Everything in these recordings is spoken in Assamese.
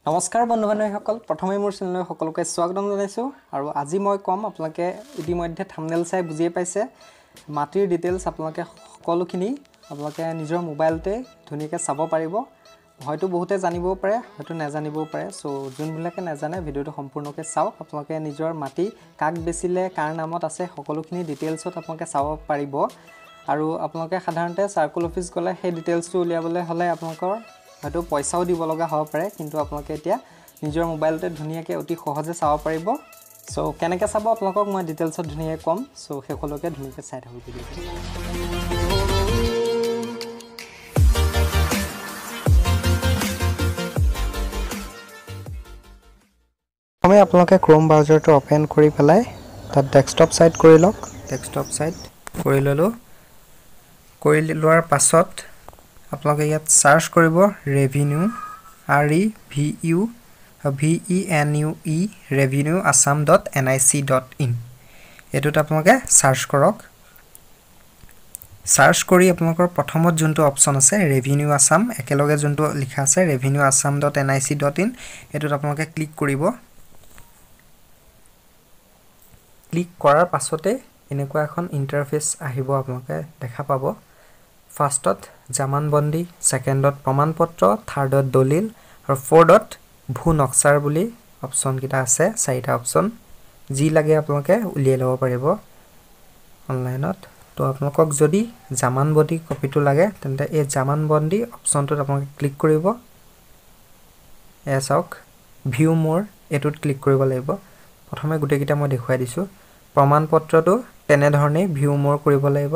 নমস্কাৰ বন্ধু-বান্ধৱীসকল প্ৰথমে মোৰ চেনেললৈ সকলোকে স্বাগতম জনাইছো আৰু আজি মই কম আপোনালোকে ইতিমধ্যে থাম্বনেল চাই বুজিয়ে পাইছে মাটিৰ ডিটেইলছ আপোনালোকে সকলোখিনি আপোনালোকে নিজৰ মোবাইলতে ধুনীয়াকৈ চাব পাৰিব হয়তো বহুতে জানিবও পাৰে হয়তো নাজানিবও পাৰে সো যোনবিলাকে নাজানে ভিডিওটো সম্পূৰ্ণকৈ চাওক আপোনালোকে নিজৰ মাটি কাক বেচিলে কাৰ নামত আছে সকলোখিনি ডিটেইলছত আপোনালোকে চাব পাৰিব আৰু আপোনালোকে সাধাৰণতে সাৰ্কুল অফিচ গলে সেই ডিটেইলছটো উলিয়াবলৈ হলে আপোনালোকৰ হয়তো পইচাও দিব লগা হ'ব পাৰে কিন্তু আপোনালোকে এতিয়া নিজৰ মোবাইলতে ধুনীয়াকৈ অতি সহজে চাব পাৰিব সো কেনেকৈ চাব আপোনালোকক মই ডিটেইলছত ধুনীয়াকৈ কম সো সকলোকে ধুনীয়াকৈ চাই থাকক ভিডিওটো আমি আপোনালোকে ক্ৰোম ব্ৰাউজাৰটো ওপেন কৰি পেলাই তাত ডেস্কটপ সাইট কৰি লওক ডেস্কটপ সাইট কৰি ললো কৰি লোৱাৰ পাছত আপোনালোকে ইয়াত সাৰ্চ কৰিব ৰেভিনিউ REVENUE revenueassam.nic.in এটোত আপোনালোকে সাৰ্চ কৰক সাৰ্চ কৰি আপোনালোকৰ প্ৰথমত যোনটো অপচন আছে ৰেভিনিউ আসাম একেলগে যোনটো লিখা আছে revenueassam.nic.in এটোত আপোনালোকে ক্লিক কৰিব ক্লিক কৰাৰ পাছতে এনেকুৱা এখন ইন্টাৰফেস আহিব আপোনালোকে দেখা পাব ফাৰ্ষ্টত জামানবন্দী সেকেন্ডত প্ৰমাণপত্ৰ থাৰ্ডত দলিল আৰু ফোৰ্থত ভূ নক্সাৰ বুলি অপচন কিটা আছে চাৰিটা অপচন যি লাগে আপোনালোকে উলিয়াই ল'ব পাৰিব অনলাইনত তো আপোনালোকক যদি জামানবন্দী কপিটো লাগে তেন্তে এই জামানবন্দী অপচনটোত আপোনালোকে ক্লিক কৰিব এছক ভিউ মোৰ এটোত ক্লিক কৰিব লাগিব প্ৰথমে গুটেকিটা মই দেখুৱাই দিছো প্ৰমাণপত্ৰটো তেনে ধৰণে ভিউ মোৰ কৰিব লাগিব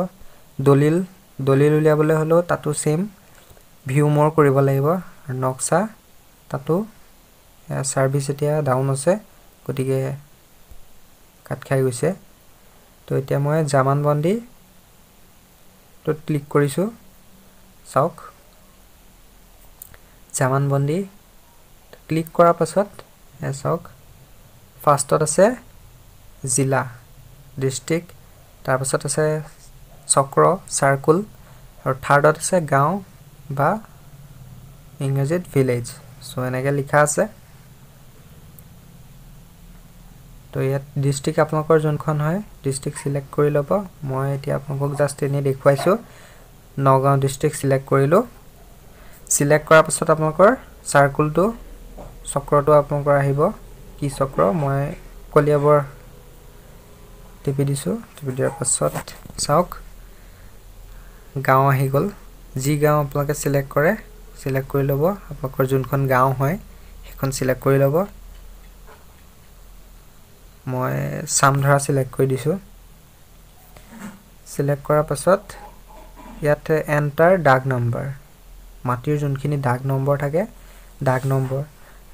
দলিল উলিয়াবলৈ হলো তাতো সেম ভিউ মোৰ কৰিব লাগিব আৰু নক্সা তাতো সাৰ্ভিস এতিয়া ডাউন আছে গতিকে কাট খাই গৈছে তো এতিয়া মই জামানবন্দী তো ক্লিক কৰিছো চাওক জামানবন্দী ক্লিক কৰাৰ পাছত চাওক ফাৰ্ষ্টত আছে জিলা ডিস্ট্ৰিক্ট তাৰ পাছত আছে চক্ৰ সাৰ্কুল আৰু থাৰ্ডত আছে গাঁও বা ইংৰাজীত ভিলেজ সো এনেকৈ লিখা আছে তো ইয়াত ডিস্ট্ৰিক্ট আপোনালোকৰ যোনখন হয় ডিস্ট্ৰিক্ট সিলেক্ট কৰি ল'ব মই এতিয়া আপোনালোকক জাস্ট এনে দেখুৱাইছো নগাঁও ডিস্ট্ৰিক্ট সিলেক্ট কৰিলো সিলেক্ট কৰাৰ পাছত আপোনালোকৰ সাৰ্কুলটো চক্ৰটো আপোনালোকৰ আহিব কি চক্ৰ মই কলিয়াবৰ টিপি দিছো টিপি দিয়াৰ পাছত চাওক গাঁও আহি গল যি গাঁও আপোনালোকে সিলেক্ট কৰে সিলেক্ট কৰি ল'ব আপোনালোকৰ যোনখন গাঁও হয় সেইখন সিলেক্ট কৰি ল'ব মই সামধৰা সিলেক্ট কৰি দিছো সিলেক্ট কৰাৰ পাছত ইয়াতে এন্টাৰ ডাক নম্বৰ মাটিৰ যোনখিনি ডাক নম্বৰ থাকে ডাক নম্বৰ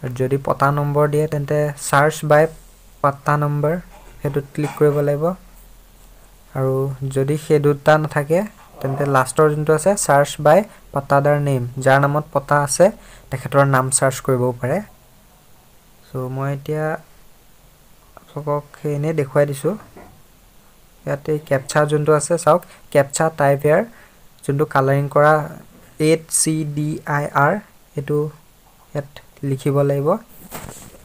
আৰু যদি পটা নম্বৰ দিয়ে তেন্তে সাৰ্চ বাই পটা নম্বৰ হেতুত ক্লিক কৰিব লাগিব আৰু যদি সেই দুটা নাথাকে তেন্তে লাষ্টৰ যোনটো আছে সাৰ্চ বাই পটাদাৰ নেম যাৰ নামত পটা আছে তেখেতৰ নাম সাৰ্চ কৰিব পাৰে সো মই এতিয়া আপোনালোকক এনে দেখুৱাই দিছো ইয়াতে ক্যাপচা যোনটো আছে চাওক ক্যাপচা টাইপ ইয়াৰ যোনটো কালাৰিং কৰা 8CDIR এটো ইয়াত লিখিব লাগিব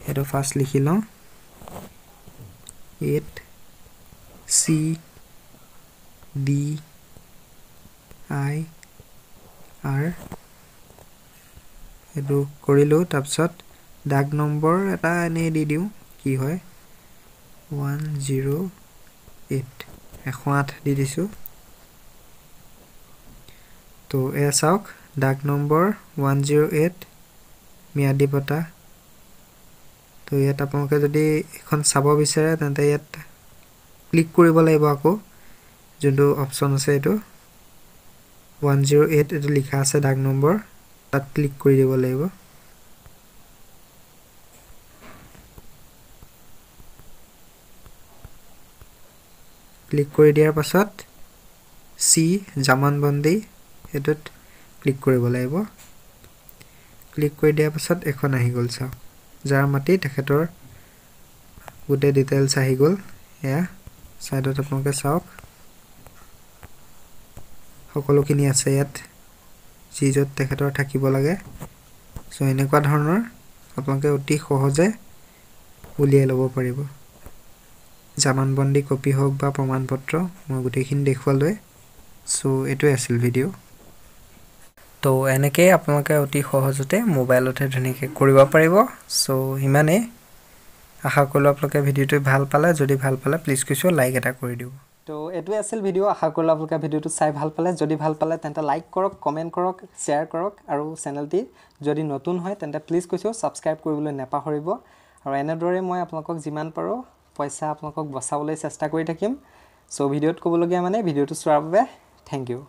এটো ফাৰ্স্ট লিখি লওঁ 8CDIR এটো কৰিলো তাৰপিছত ডাক নম্বৰ এটা এনে দি দিও কি হয় 108 দি দিছো তো এ চাওক ডাক নম্বৰ 108 মিয়াদি পটা তো ইয়াত আপোনালোকে যদি এখন চাব বিচাৰে তেন্তে ইয়াত ক্লিক কৰিব লাগিব আকৌ যোনটো অপচন আছে এটো 108 এটো লিখা আছে ডাক নম্বৰ তাত ক্লিক কৰি দিব লাগিব ক্লিক কৰি দিয়াৰ পাছত সি জামানবন্দী এটোত ক্লিক কৰিব লাগিব ক্লিক কৰি দিয়াৰ পাছত এখন আহি গল চাওক যাৰ মাটি তেখেতৰ গুটে ডিটেইলছ আহি গল এয়া সাইডত আপোনালোকে চাওক সকলোখিনি আছে ইয়াত যি যত তেখেতৰ থাকিব লাগে সো এনেকুৱা ধৰণৰ আপোনালোকে অতি সহজে উলিয়াই ল'ব পাৰিব জামানবন্দী কপি হওক বা প্ৰমাণপত্ৰ মই গোটেইখিনি দেখুৱালোৱে সো এটোৱে আছিল ভিডিঅ' তো এনেকৈ আপোনালোকে অতি সহজতে মোবাইলতে ধুনীয়াকৈ কৰিব পাৰিব সো ইমানেই আশা কৰিলোঁ আপোনালোকে ভিডিঅ'টো ভাল পালে যদি ভাল পালে প্লিজ কৈছোঁ লাইক এটা কৰি দিওঁ তো এটোৱে আছিল ভিডিঅ' আশা কৰিলোঁ আপোনালোকে ভিডিঅ'টো চাই ভাল পালে যদি ভাল পালে তেন্তে লাইক কৰক কমেণ্ট কৰক শ্বেয়াৰ কৰক আৰু চেনেলটি যদি নতুন হয় তেন্তে প্লিজ কৈছোঁ ছাবস্ক্ৰাইব কৰিবলৈ নাপাহৰিব আৰু এনেদৰে মই আপোনালোকক যিমান পাৰোঁ পইচা আপোনালোকক বচাবলৈ চেষ্টা কৰি থাকিম সো ভিডিঅ'ত ক'বলগীয়া মানে ভিডিঅ'টো চোৱাৰ বাবে থেংক ইউ